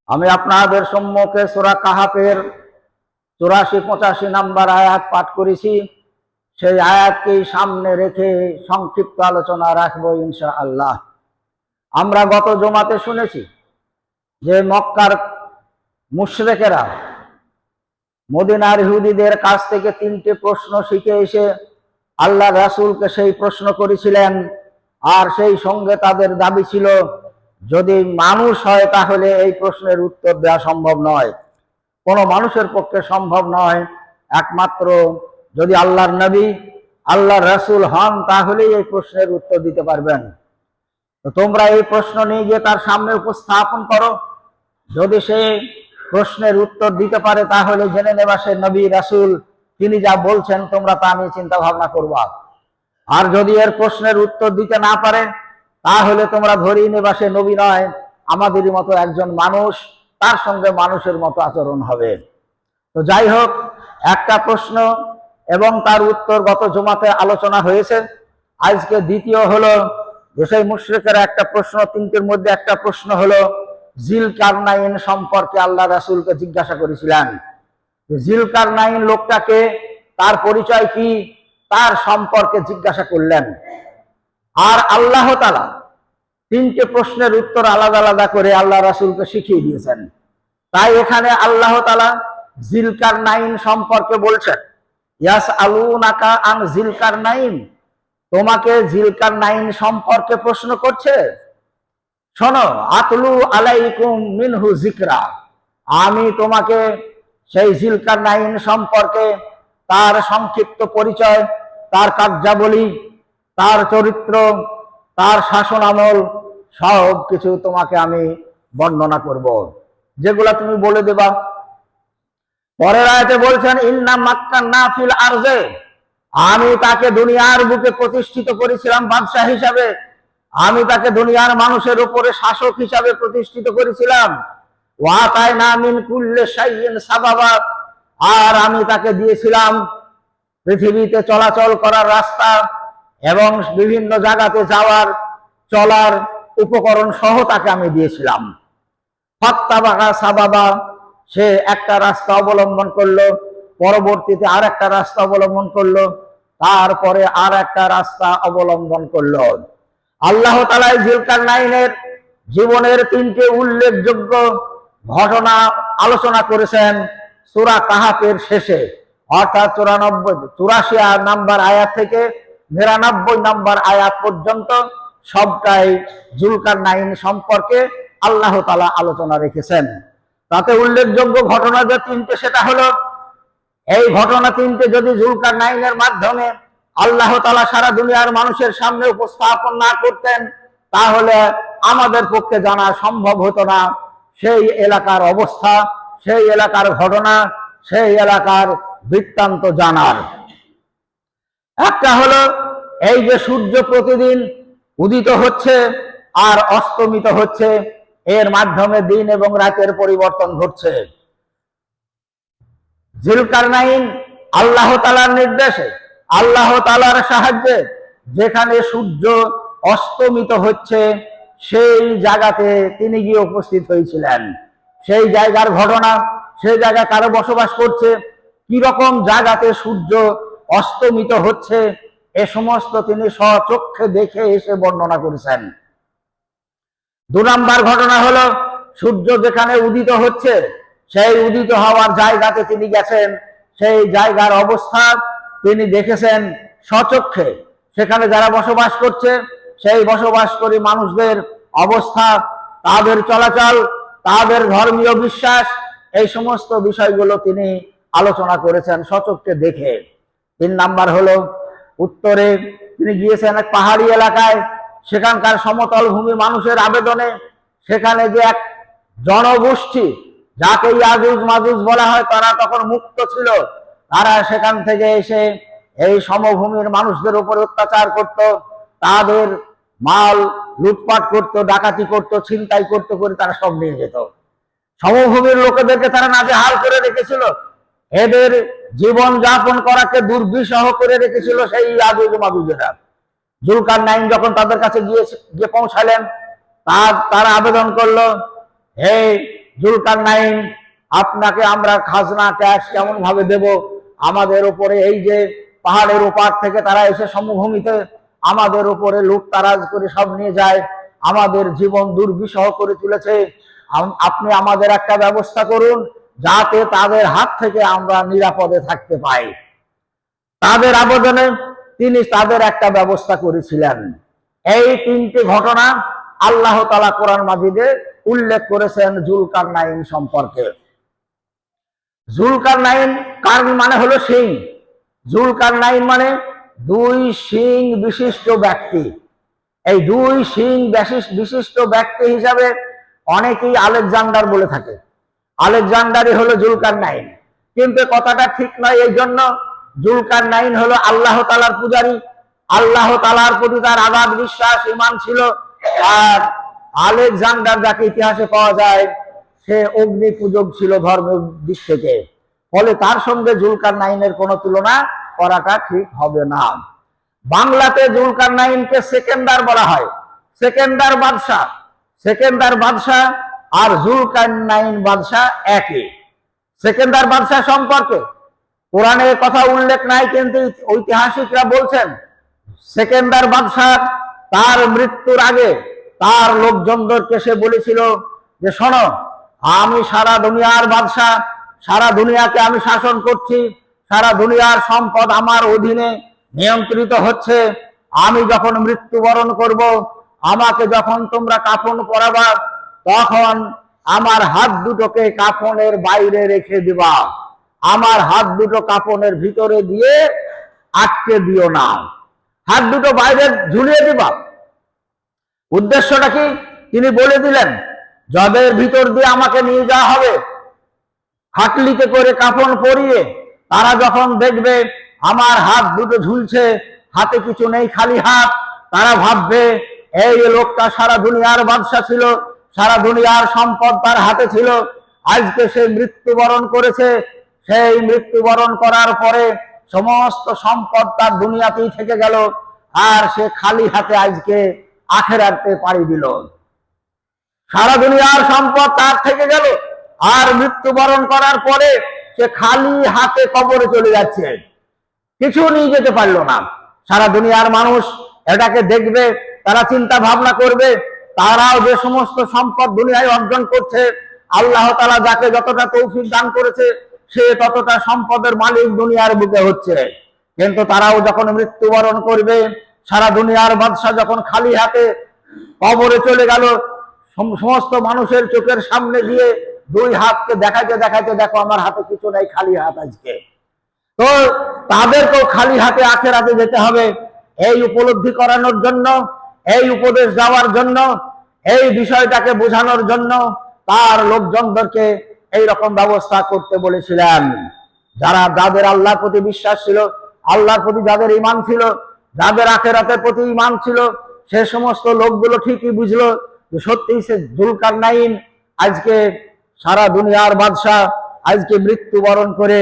আমি আপনাদের সম্মুখে সূরা কাহাফের 84-85 নম্বর আয়াত পাঠ করেছি। সেই আয়াতকেই সামনে রেখে সংক্ষিপ্ত আলোচনা রাখবো ইনশাআল্লাহ। আমরা গত জুমাতে শুনেছি যে মক্কার মুশরিকেরা মদিনার ইহুদিদের কাছ থেকে 3টে প্রশ্ন শিখে এসে আল্লাহ রাসূলকে সেই প্রশ্ন করেছিলেন। আর সেই সঙ্গে তাদের দাবি ছিল, যদি মানুষ হয় তাহলে এই প্রশ্নের উত্তর দেওয়া সম্ভব নয়, কোনো মানুষের পক্ষে সম্ভব নয়। একমাত্র যদি আল্লাহর নবী, আল্লাহর রাসূল হন তাহলেই এই প্রশ্নের উত্তর দিতে পারবেন। তো তোমরা এই প্রশ্ন নিয়ে গিয়ে তার সামনে উপস্থাপন করো। যদি সে প্রশ্নের উত্তর দিতে পারে তাহলে জেনে নেবা সে নবী রাসূল, তিনি যা বলছেন তোমরা তা নিয়ে চিন্তা ভাবনা করবা। আর যদি এর প্রশ্নের উত্তর দিতে না পারে তাহলে তোমরা ধরেই নেবা সে নবী নয়, আমাদেরই মতো একজন মানুষ, তার সঙ্গে মানুষের মতো আচরণ হবে। তো যাই হোক, একটা প্রশ্ন এবং তার উত্তর গত জুমাতে আলোচনা হয়েছে। আজকে দ্বিতীয় হলো যে সেই মুশরিকেরা একটা প্রশ্ন, 3টের মধ্যে একটা প্রশ্ন হলো জিলকারনাইন সম্পর্কে আল্লাহ রাসূলকে জিজ্ঞাসা করেছিলেন। জিলকারনাইন লোকটাকে, তার পরিচয় কি, তার সম্পর্কে জিজ্ঞাসা করলেন। আর আল্লাহ তাআলা 3টে প্রশ্নের উত্তর আলাদা আলাদা করে আল্লাহ রাসূলকে শিখিয়ে দিয়েছেন। তাই এখানে আল্লাহ তাআলা জিলকারনাইন সম্পর্কে বলছেন, ইয়াসআলুনাকা আন জিলকারনাইন, তোমাকে জিলকারনাইন সম্পর্কে প্রশ্ন করছে। শোনো, আতলু আলাইকুম মিনহু যিকরা, আমি তোমাকে সেই জিলকারনাইন সম্পর্কে তার সংক্ষিপ্ত পরিচয়, তার কার্যাবলী, তার চরিত্র, তার শাসন আমল সব কিছু তোমাকে আমি বর্ণনা করব, যেগুলা তুমি বলে দেবা। পরের আয়াতে বলছেন, ইন্না মাক্কান্না ফিল আরজে, আমি তাকে দুনিয়ার বুকে প্রতিষ্ঠিত করেছিলাম বাদশাহ হিসাবে, আমি তাকে দুনিয়ার মানুষের উপরে শাসক হিসাবে প্রতিষ্ঠিত করেছিলাম। ওয়াতাইনা মিন কুল্লি শাইইন সাবাবা, আর আমি তাকে দিয়েছিলাম পৃথিবীতে চলাচল করার রাস্তা এবং বিভিন্ন জায়গাতে যাওয়ার চলার উপকরণ সহ তাকে আমি দিয়েছিলাম। ফাত্তাবাকা সাবাবা, সে একটা রাস্তা অবলম্বন করলো, পরবর্তীতে আর একটা রাস্তা অবলম্বন করলো, তারপরে আর একটা রাস্তা অবলম্বন করলো। আল্লাহ তাআলা জিলকারনাইনের জীবনের 3টে উল্লেখযোগ্য ঘটনা আলোচনা করেছেন সূরা কাহাফের শেষে, অর্থাৎ 84 নম্বর আয়াত থেকে 99 নম্বর আয়াত পর্যন্ত সবটাই জুলকারনাইন সম্পর্কে আল্লাহ তাআলা আলোচনা রেখেছেন। তাতে উল্লেখযোগ্য ঘটনা যে 3টে, সেটা হলো এই ঘটনা 3টে যদি জুলকারনাইনের মাধ্যমে আল্লাহ তাআলা সারা দুনিয়ার মানুষের সামনে উপস্থাপন না করতেন তাহলে আমাদের পক্ষে জানা সম্ভব হতো না সেই এলাকার অবস্থা, সেই এলাকার ঘটনা, সেই এলাকার বৃত্তান্ত জানার। একটা হলো এই যে সূর্য প্রতিদিন উদিত হচ্ছে আর অস্তমিত হচ্ছে, এর মাধ্যমে দিন এবং রাতের পরিবর্তন ঘটছে। জিলকারনাইন আল্লাহ তাআলার নির্দেশে, আল্লাহ তাআলার সাহায্যে যেখানে সূর্য অস্তমিত হচ্ছে সেই জায়গাতে তিনি গিয়ে উপস্থিত হয়েছিলেন। সেই জায়গার ঘটনা, সেই জায়গায় কারো বসবাস করছে, কি রকম জায়গাতে সূর্য অস্তমিত হচ্ছে, এ সমস্ত তিনি স্বচক্ষে দেখে এসে বর্ণনা করেছেন। 2 নম্বর ঘটনা হলো সূর্য যেখানে উদিত হচ্ছে সেই উদিত হওয়ার জায়গাতে তিনি গেছেন, সেই জায়গার অবস্থা তিনি দেখেছেন স্বচক্ষে। সেখানে যারা বসবাস করছে সেই বসবাসকারী মানুষদের অবস্থা, তাদের চলাচল, তাদের ধর্মীয় বিশ্বাস, এই সমস্ত বিষয়গুলো তিনি আলোচনা করেছেন স্বচক্ষে দেখে। 3 নাম্বার হলো উত্তরে তিনি গিয়েছেন এক পাহাড়ি এলাকায়, সেখানকার সমতল ভূমি মানুষের আবেদনে সেখানে যে এক জনগোষ্ঠী যাকে ইয়াজুজ মাজুজ বলা হয়, তারা তখন মুক্ত ছিল। তারা সেখান থেকে এসে এই সমভূমির মানুষদের উপর অত্যাচার করত, তাদের মাল লুটপাট করত, ডাকাতি করত, ছিনতাই করতে করে তারা সব নিয়ে যেত। সমভূমির লোকেদেরকে তারা নাজেহাল করে রেখেছিল, এদের জীবন যাপন করাকে দুর্বিষহ করে রেখেছিল সেই ইয়াজুজ মাজুজেরা। জুলকারনাইন যখন তাদের কাছে গিয়ে পৌঁছালেন, তারা আবেদন করলো, হে জুলকারনাইন, আপনাকে আমরা খাজনা ট্যাক্স কেমন ভাবে দেব? আমাদের উপরে এই যে পাহাড়ের ওপার থেকে তারা এসে সমভূমিতে আমাদের উপরে লুটতারাজ করে সব নিয়ে যায়, আমাদের জীবন দুর্বিষহ করে তুলেছে। আপনি আমাদের একটা ব্যবস্থা করুন যাতে তাদের হাত থেকে আমরা নিরাপদে থাকতে পাই। তাদের আবেদনে তিনি তাদের একটা ব্যবস্থা করেছিলেন। এই তিনটি ঘটনা আল্লাহ তাআলা কোরআন মাজিদে উল্লেখ করেছেন জুলকারনাইন সম্পর্কে। জুলকারনাইন কারণ মানে হলো সিং। জুলকারনাইন মানে দুই সিং বিশিষ্ট ব্যক্তি। এই দুই সিং বিশিষ্ট ব্যক্তি হিসাবে অনেকেই আলেকজান্ডার বলে থাকে। আলেকজান্ডারই হলো জুলকারনাইন, কিন্তু কথাটা ঠিক নয়। এই জন্য জুলকারনাইন হলো আল্লাহ তাআলার পূজারী, আল্লাহ তাআলার প্রতি তার আগাধ বিশ্বাস ঈমান ছিল। আর আলেকজান্ডার যাকে ইতিহাসে পাওয়া যায় সে অগ্নি পূজক ছিল ধর্মের দিক থেকে, ফলে তার সঙ্গে জুলকারনাইনের কোনো তুলনা করাটা ঠিক হবে না। বাংলাতে জুলকারনাইনকে সেকেন্দার বলা হয়, সেকেন্দার বাদশাহ। সেকেন্দার বাদশাহ আর জুলকারনাইন বাদশাহ একই। সেকেন্দার বাদশাহ সম্পর্কে কোরআনে কথা উল্লেখ নাই, কিন্তু ঐতিহাসিকরা বলছেন সেকেন্দার বাদশাহ তার মৃত্যুর আগে তার লোকজনদেরকে সে বলেছিল যে শোনো, আমি সারা দুনিয়ার বাদশাহ, সারা দুনিয়াকে আমি শাসন করছি, সারা দুনিয়ার সম্পদ আমার অধীনে নিয়ন্ত্রিত হচ্ছে। আমি যখন মৃত্যুবরণ করব, আমাকে যখন তোমরা কাফন পরাবা, তখন আমার হাত দুটোকে কাফনের বাইরে রেখে দিবা, আমার হাত দুটো কাফনের ভিতরে দিয়ে আটকে দিও না, হাত দুটো বাইরে ঝুলিয়ে দিবা। উদ্দেশ্যটা কি তিনি বলে দিলেন, যাদের ভিতর দিয়ে আমাকে নিয়ে যাওয়া হবে খাটলিতে করে কাফন পরিয়ে, তারা যখন দেখবে আমার হাত দুটো ঝুলছে, হাতে কিছু নেই, খালি হাত, তারা ভাববে এই লোকটা সারা দুনিয়ার বাদশা ছিল, সারা দুনিয়ার সম্পদ তার হাতে ছিল, আজকে সে মৃত্যুবরণ করেছে। সেই মৃত্যুবরণ করার পরে সমস্ত সম্পদ তার দুনিয়াতেই থেকে গেল, আর সে খালি হাতে আজকে আখিরাতে পাড়ি দিল। সারা দুনিয়ার সম্পদ তার থেকে গেল, আর মৃত্যুবরণ করার পরে সে খালি হাতে কবরে চলে যাচ্ছে, কিছু নিয়ে যেতে পারলো না। সারা দুনিয়ার মানুষ এটাকে দেখবে, তারা চিন্তা ভাবনা করবে, তারাও যে সমস্ত সম্পদ দুনিয়ায় অর্জন করছে, আল্লাহ তাআলা যাকে যতটা তৌফিক দান করেছে সে ততটা সম্পদের মালিক দুনিয়ার বুকে হচ্ছে। কিন্তু তারাও যখন মৃত্যুবরণ করবে, সারা দুনিয়ার বাদশা যখন খালি হাতে কবরে চলে গেল, সমস্ত মানুষের চোখের সামনে দিয়ে দুই হাতকে দেখাইতে দেখাইতে, দেখো আমার হাতে কিছু নাই, খালি হাত আজকে। তো তাদেরকেও খালি হাতে আখিরাতে যেতে হবে। এই উপলব্ধি করানোর জন্য, এই উপদেশ দেওয়ার জন্য, এই বিষয়টাকে বোঝানোর জন্য তার লোকজনদেরকে এইরকম ব্যবস্থা করতে বলেছিলেন। যাদের আল্লাহর প্রতি বিশ্বাস ছিল, আল্লাহর প্রতি যাদের ঈমান ছিল, যাদের আখিরাতের প্রতি ঈমান ছিল, সে সমস্ত লোকগুলো ঠিকই বুঝলো যে সত্যিই সে জুলকারনাইন আজকে সারা দুনিয়ার বাদশাহ, আজকে মৃত্যুবরণ করে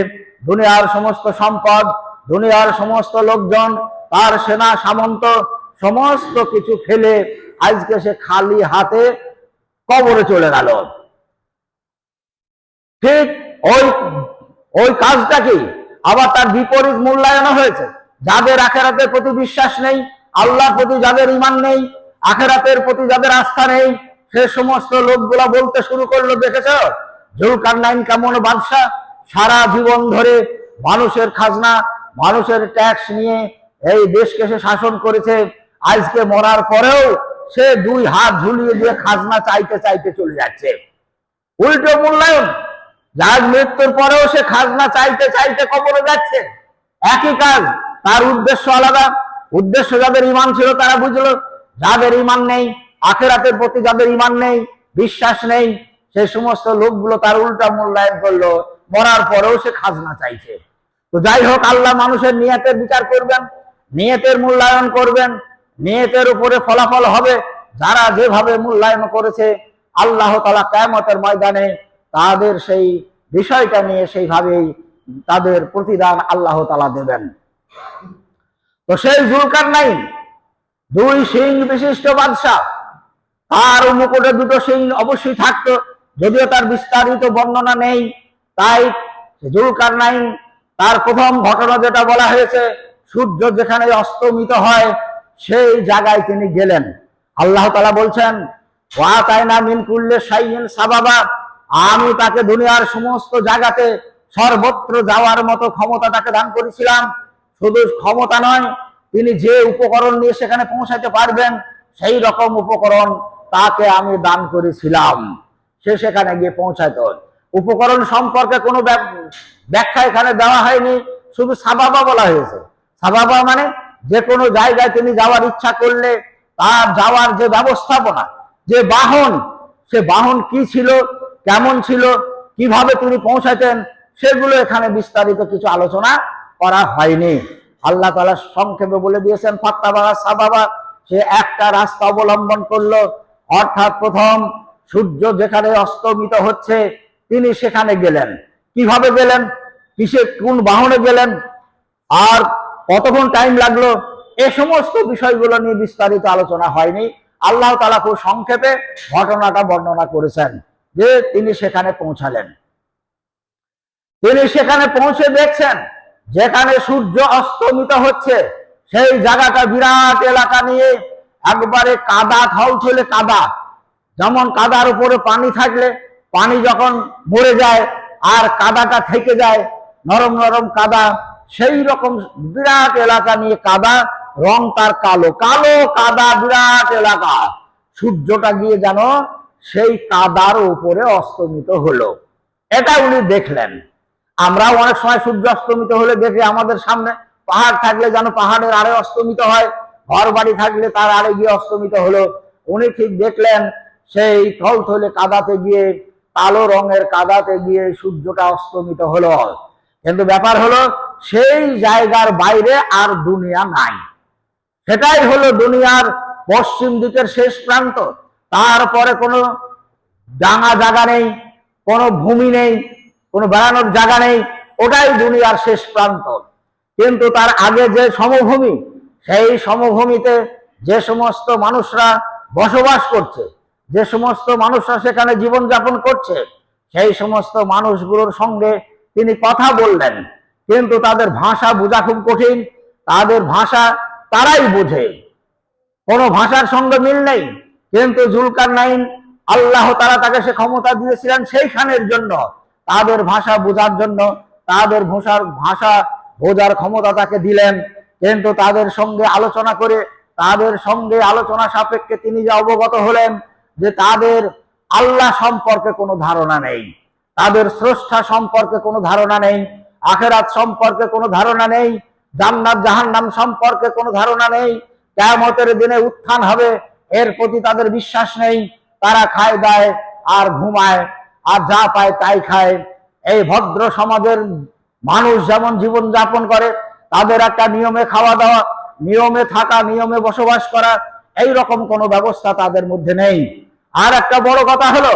দুনিয়ার সমস্ত সম্পদ, দুনিয়ার সমস্ত লোকজন, তার সেনা সামন্ত সমস্ত কিছু ফেলে আজকে সে খালি হাতে কবরে চলে গেল। ঠিক ওই কাজটা কি আবার তার বিপরীত মূল্যায়ন হয়েছে। যাদের আখিরাতের প্রতি বিশ্বাস নেই, আল্লাহর প্রতি যাদের ঈমান নেই, আখিরাতের প্রতি যাদের আস্থা নেই, সে সমস্ত লোকগুলা বলতে শুরু করলো, দেখেছো জুলকারনাইন কেমন বাদশাহ, সারা জীবন ধরে মানুষের খাজনা, মানুষের ট্যাক্স নিয়ে এই দেশকে সে শাসন করেছে, আজকে মরার পরেও সে দুই হাত ঝুলিয়ে দিয়ে খাজনা চাইতে চাইতে চলে যাচ্ছে। উল্টো মূল্যায়ন, যার মৃত্যুর পরেও সে খাজনা চাইতে চাইতে কবরে যাচ্ছে, একই কাজ, তার উদ্দেশ্য আলাদা। উদ্দেশ্য যাদের ঈমান ছিল তারা বুঝলো, যাদের ঈমান নেই, আখিরাতের প্রতি যাদের ঈমান নেই, বিশ্বাস নেই, সেই সমস্ত লোকগুলো তার উল্টা মূল্যায়ন করলো, মরার পরেও সে খাজনা চাইছে। তো যাই হোক, আল্লাহ মানুষের নিয়তের বিচার করবেন, নিয়তের মূল্যায়ন করবেন, নিয়তের উপরে ফলাফল হবে। যারা যেভাবে মূল্যায়ন করেছে, আল্লাহ তাআলা কিয়ামতের ময়দানে তাদের সেই বিষয়টা নিয়ে সেইভাবেই তাদের প্রতিদান আল্লাহ তাআলা দেবেন। তো সেই জুলকারনাইন দুই সিং বিশিষ্ট বাদশাহ, তার মুকুটে দুটো সিং অবশ্যই থাকতো, যদিও তার বিস্তারিত বর্ণনা নেই। তাই জুলকারনাইন তার প্রথম ঘটনা যেটা বলা হয়েছে, সূর্য যেখানে অস্তমিত হয় সেই জায়গায় তিনি গেলেন। আল্লাহ তাআলা বলছেন, ওয়াতাইনা মিন কুল্লি শাইইন সাবাবা, আমি তাকে দুনিয়ার সমস্ত জায়গাতে সর্বত্র যাওয়ার মতো ক্ষমতা তাকে দান করেছিলাম। শুধু ক্ষমতা নয়, তিনি যে উপকরণ নিয়ে সেখানে পৌঁছাতে পারবেন সেই রকম উপকরণ তাকে আমি দান করেছিলাম। সে সেখানে গিয়ে পৌঁছাইত। উপকরণ সম্পর্কে কোনো ব্যাখ্যা এখানে দেওয়া হয়নি, শুধু সাবাবা বলা হয়েছে। সাবাবা মানে যে কোনো জায়গায় তিনি যাওয়ার ইচ্ছা করলে তার যাওয়ার যে ব্যবস্থাপনা, যে বাহন, সে বাহন কি ছিল, কেমন ছিল, কিভাবে তিনি পৌঁছাতেন, সেগুলো এখানে বিস্তারিত কিছু আলোচনা করা হয়নি। আল্লাহ তাআলা সংক্ষেপে বলে দিয়েছেন, ফাত্তাবা সাবাবা, সে একটা রাস্তা অবলম্বন করলো। অর্থাৎ প্রথম সূর্য যেখানে অস্তমিত হচ্ছে তিনি সেখানে গেলেন। কিভাবে গেলেন, কিসে, কোন বাহনে গেলেন, আর কতক্ষণ টাইম লাগলো, এ সমস্ত বিষয়গুলো নিয়ে বিস্তারিত আলোচনা হয়নি। আল্লাহ তাআলা খুব সংক্ষেপে ঘটনাটা বর্ণনা করেছেন যে তিনি সেখানে পৌঁছালেন। তিনি সেখানে পৌঁছে দেখছেন যেখানে সূর্য অস্তমিত হচ্ছে সেই জায়গাটা বিরাট এলাকা নিয়ে একবারে কাদা, থলথলে কাদা। যেমন কাদার উপরে পানি থাকলে পানি যখন মরে যায় আর কাদাটা থেকে যায়, নরম নরম কাদা, সেই রকম বিরাট এলাকা নিয়ে কাদা, রং তার কালো, কালো কাদা, বিরাট এলাকা। সূর্যটা গিয়ে যেন সেই কাদার উপরে অস্তমিত হলো, এটা উনি দেখলেন। আমরাও অনেক সময় সূর্য অস্তমিত হলে দেখি আমাদের সামনে পাহাড় থাকলে যেন পাহাড়ের আড়ে অস্তমিত হয়, ঘর বাড়ি থাকলে তার আড়ে গিয়ে অস্তমিত হলো। উনি ঠিক দেখলেন সেই থলথলে কাদাতে গিয়ে, কালো রঙের কাদাতে গিয়ে সূর্যটা অস্তমিত হলো। কিন্তু ব্যাপার হলো সেই জায়গার বাইরে আর দুনিয়া নাই। সেটাই হলো দুনিয়ার পশ্চিম দিকের শেষ প্রান্ত। তারপরে কোনো ডাঙা জায়গা নেই, কোনো ভূমি নেই, কোনো বেড়ানোর জায়গা নেই, ওটাই দুনিয়ার শেষ প্রান্ত। কিন্তু তার আগে যে সমভূমি, সেই সমভূমিতে যে সমস্ত মানুষরা বসবাস করছে, যে সমস্ত মানুষরা সেখানে জীবনযাপন করছে, সেই সমস্ত মানুষগুলোর সঙ্গে তিনি কথা বললেন। কিন্তু তাদের ভাষা বোঝা খুব কঠিন, তাদের ভাষা তারাই বোঝে, কোনো ভাষার সঙ্গে মিল নেই। কিন্তু জুলকারনাইন, আল্লাহ তাআলা তাকে সে ক্ষমতা দিয়েছিলেন সেইখানের জন্য, তাদের ভাষা বোঝার জন্য, তাদের ভাষা বোঝার ক্ষমতা তাকে দিলেন। কিন্তু তাদের সঙ্গে আলোচনা করে, তাদের সঙ্গে আলোচনা সাপেক্ষে তিনি যে অবগত হলেন যে তাদের আল্লাহ সম্পর্কে কোনো ধারণা নেই, তাদের স্রষ্টা সম্পর্কে কোনো ধারণা নেই, আখিরাত সম্পর্কে কোনো ধারণা নেই, জান্নাত জাহান্নাম সম্পর্কে কোনো ধারণা নেই, কিয়ামতের দিনে উত্থান হবে এর প্রতি তাদের বিশ্বাস নেই। তারা খায় দায় আর ঘুমায় আর যা পায় তাই খায়। এই ভদ্র সমাজের মানুষ যেমন জীবন যাপন করে, তাদের একটা নিয়মে খাওয়া দাওয়া, নিয়মে থাকা, নিয়মে বসবাস করা, এই রকম কোনো ব্যবস্থা তাদের মধ্যে নেই। আর একটা বড় কথা হলো,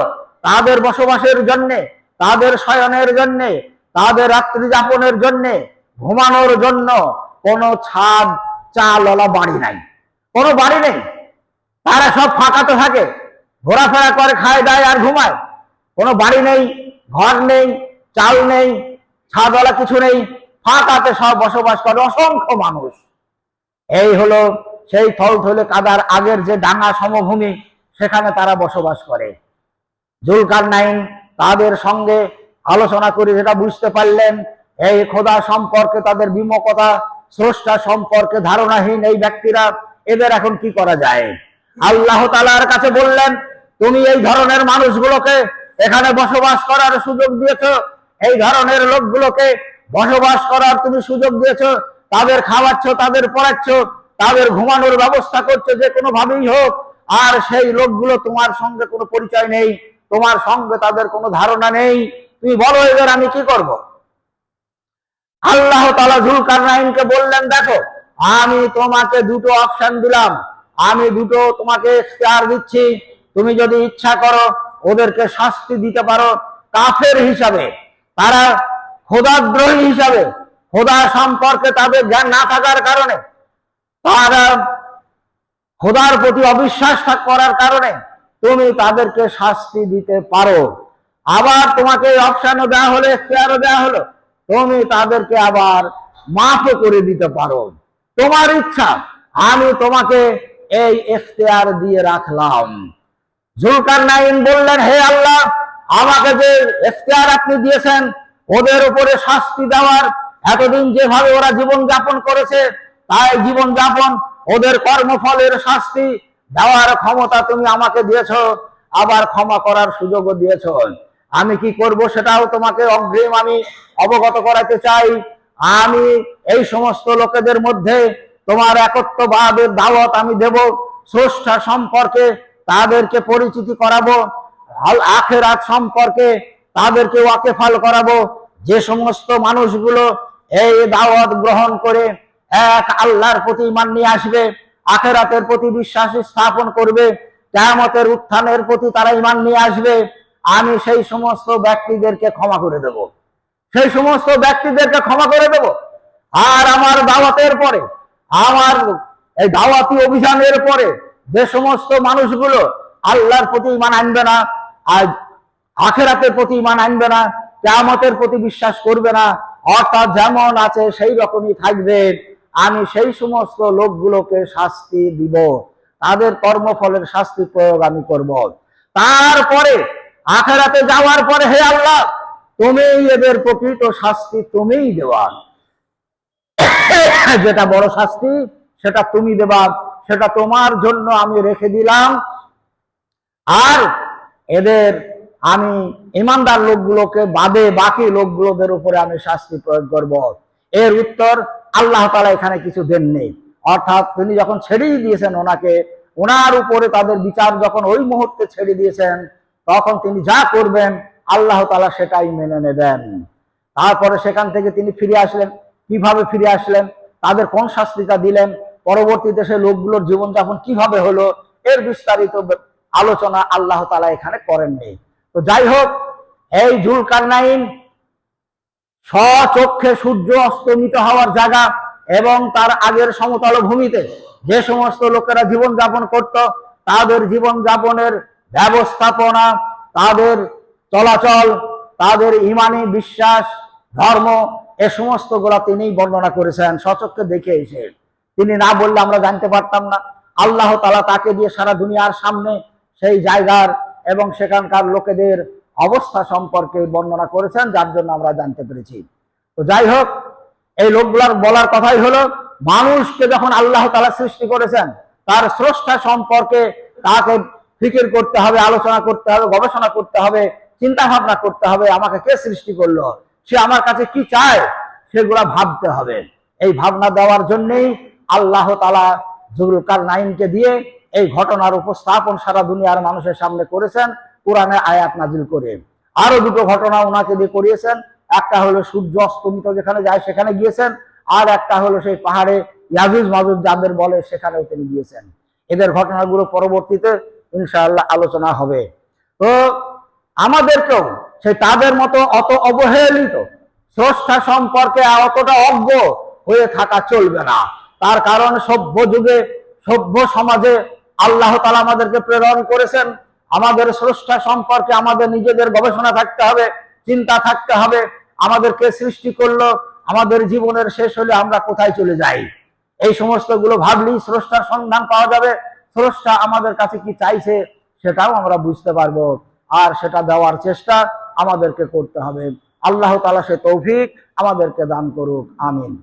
তাদের বসবাসের জন্যে, তাদের শয়নের জন্যে, তাদের রাত্রি যাপনের জন্যে, ঘুমানোর জন্য কোনো ছাদ চালওয়ালা বাড়ি নাই, কোনো বাড়ি নেই। তারা সব ফাঁকাতে থাকে, ঘোরাফেরা করে, খায় দায় আর ঘুমায়। কোনো বাড়ি নেই, ঘর নেই, চাল নেই, ছাদওয়ালা কিছু নেই, ফাঁকাতে সব বসবাস করে অসংখ্য মানুষ। এই হলো সেই থলথলে কাদার আগের যে ডাঙা সমভূমি, সেখানে তারা বসবাস করে। জুলকারনাইন তাদের সঙ্গে আলোচনা করে যেটা বুঝতে পারলেন, এই খোদা সম্পর্কে তাদের বিমুখতা, স্রষ্টা সম্পর্কে ধারণাহীন এই ব্যক্তিরা, এদের এখন কি করা যায়। আল্লাহ তাআলার কাছে বললেন, তুমি এই ধরনের মানুষগুলোকে এখানে বসবাস করার সুযোগ দিয়েছো, এই ধরনের লোকগুলোকে বসবাস করার তুমি সুযোগ দিয়েছো, তাদের খাওয়াচ্ছ, তাদের পড়াচ্ছ, তাদের ঘুমানোর ব্যবস্থা করছো যে কোনো ভাবেই হোক, আর সেই লোকগুলো তোমার সঙ্গে কোনো পরিচয় নেই, তোমার সঙ্গে তাদের কোনো ধারণা নেই, তুমি বলো এদের আমি কি করব। আল্লাহ তাআলা জুলকারনাইনকে বললেন, দেখো আমি তোমাকে দুটো অপশন দিলাম, আমি দুটো তোমাকে ইখতিয়ার দিচ্ছি। তুমি যদি ইচ্ছা করো ওদেরকে শাস্তি দিতে পারো কাফের হিসাবে, তারা খোদাদ্রোহী হিসাবে, খোদা সম্পর্কে তাদের জ্ঞান না থাকার কারণে, তারা খোদার প্রতি অবিশ্বাস করার কারণে তুমি তাদেরকে শাস্তি দিতে পারো। আবার তোমাকে অপশনও দেওয়া হলো, এখতিয়ারও দেওয়া হলো, তুমি তাদেরকে আবার মাফও করে দিতে পারো। তোমার ইচ্ছা, আমি তোমাকে এই এখতিয়ার দিয়ে রাখলাম। জুলকারনাইন বললেন, হে আল্লাহ, আমাকে যে এখতিয়ার আপনি দিয়েছেন ওদের উপরে শাস্তি দেওয়ার, এতদিন যেভাবে ওরা জীবন যাপন করেছে তাই জীবন যাপন, ওদের কর্মফলের শাস্তি দেওয়ার ক্ষমতা তুমি আমাকে দিয়েছ, আবার ক্ষমা করার সুযোগও দিয়েছ। আমি কি করব সেটাও তোমাকে অগ্রিম আমি অবগত করাতে চাই। আমি এই সমস্ত লোকেদের মধ্যে তোমার একত্ববাদের দাওয়াত আমি দেব, স্রষ্টা সম্পর্কে তাদেরকে পরিচিতি করাবো, আখিরাত সম্পর্কে তাদেরকে ওয়াকিফাল করাবো। যে সমস্ত মানুষগুলো এই দাওয়াত গ্রহণ করে এক আল্লাহর প্রতি ঈমান নিয়ে আসবে, আখিরাতের প্রতি বিশ্বাস স্থাপন করবে, কিয়ামতের উত্থানের প্রতি তারা ঈমান নিয়ে আসবে, আমি সেই সমস্ত ব্যক্তিদেরকে ক্ষমা করে দেব, সেই সমস্ত ব্যক্তিদেরকে ক্ষমা করে দেব। আর আমার দাওয়াতের পরে, আমার এই দাওয়াতি অভিযানের পরে যে সমস্ত মানুষগুলো আল্লাহর প্রতি ঈমান আনবে না, আর আখিরাতের প্রতি ঈমান আনবে না, কিয়ামতের প্রতি বিশ্বাস করবে না, অর্থাৎ যেমন আছে সেই রকমই থাকবে, আমি সেই সমস্ত লোকগুলোকে শাস্তি দিব, তাদের কর্মফলের শাস্তি প্রয়োগ আমি করব। তারপরে আখিরাতে যাওয়ার পরে, হে আল্লাহ, তুমি এদের প্রকৃত শাস্তি তুমিই দেওয়া, যেটা বড় শাস্তি সেটা তুমি দেবা, সেটা তোমার জন্য আমি রেখে দিলাম। আর এদের আমি ইমানদার লোকগুলোকে বাদে বাকি লোকগুলোদের উপরে আমি শাস্তি প্রয়োগ করব। এর উত্তর আল্লাহ তাআলা এখানে কিছু দেননি, অর্থাৎ তিনি যখন ছেড়েই দিয়েছেন ওনাকে, ওনার উপরে তাদের বিচার যখন ওই মুহূর্তে ছেড়ে দিয়েছেন, তখন তিনি যা করবেন আল্লাহ তাআলা সেটাই মেনে নেবেন। তারপরে সেখান থেকে তিনি ফিরে আসলেন। কিভাবে ফিরে আসলেন, তাদের কোন শাস্তিটা দিলেন, পরবর্তীতে সে লোকগুলোর জীবনযাপন কিভাবে হলো, এর বিস্তারিত আলোচনা আল্লাহ তাআলা এখানে করেননি। তো যাই হোক, এই জুলকারনাইন স্বচক্ষে সূর্য অস্তমিত হওয়ার জায়গা এবং তার আগের সমতল ভূমিতে যে সমস্ত লোকেরা জীবন যাপন করত, তাদের জীবন যাপনের ব্যবস্থাপনা, তাদের চলাচল, তাদের ইমানি বিশ্বাস, ধর্ম, এ সমস্ত গুলা তিনি বর্ণনা করেছেন স্বচক্ষে দেখে এসে। তিনি না বললে আমরা জানতে পারতাম না। আল্লাহ তাআলা তাকে দিয়ে সারা দুনিয়ার সামনে সেই জায়গার এবং সেখানকার লোকেদের অবস্থা সম্পর্কে বর্ণনা করেছেন, যার জন্য আমরা জানতে পেরেছি। তো যাই হোক, এই লোকগুলার বলার কথাই হলো, মানুষকে যখন আল্লাহ তাআলা সৃষ্টি করেছেন, তার স্রষ্টা সম্পর্কে তাকে ফিকির করতে হবে, আলোচনা করতে হবে, গবেষণা করতে হবে, চিন্তা ভাবনা করতে হবে, আমাকে কে সৃষ্টি করলো, সে আমার কাছে কি চায়, সেগুলা ভাবতে হবে। এই ভাবনা দেওয়ার জন্যই আল্লাহ তাআলা জুলকারনাইনকে দিয়ে এই ঘটনার উপস্থাপন সারা দুনিয়ার মানুষের সামনে করেছেন কোরআনে আয়াত নাজিল করে। আরো দুটো ঘটনা ওনাকে দিয়ে করিয়েছেন। একটা হলো সূর্য অস্তমিত যেখানে যায় সেখানে গিয়েছেন, আর একটা হলো সেই পাহাড়ে ইয়াজুজ মাজুজ যাদের বলে সেখানেও তিনি গিয়েছেন। এদের ঘটনাগুলো পরবর্তীতে ইনশাআল্লাহ আলোচনা হবে। তো আমাদেরকেও সেই তাদের মতো অত অবহেলিত স্রষ্টা সম্পর্কে অতটা অজ্ঞ হয়ে থাকা চলবে না। তার কারণ সভ্য যুগে, সভ্য সমাজে আল্লাহ তাআলা আমাদেরকে প্রেরণ করেছেন। আমাদের স্রষ্টা সম্পর্কে আমাদের নিজেদের গবেষণা থাকতে হবে, চিন্তা থাকতে হবে, আমাদেরকে সৃষ্টি করলো, আমাদের জীবনের শেষ হলে আমরা কোথায় চলে যাই, এই সমস্ত গুলো ভাবলেই স্রষ্টার সন্ধান পাওয়া যাবে। স্রষ্টা আমাদের কাছে কি চাইছে সেটাও আমরা বুঝতে পারবো, আর সেটা দেওয়ার চেষ্টা আমাদেরকে করতে হবে। আল্লাহ তাআলা সে তৌফিক আমাদেরকে দান করুক, আমিন।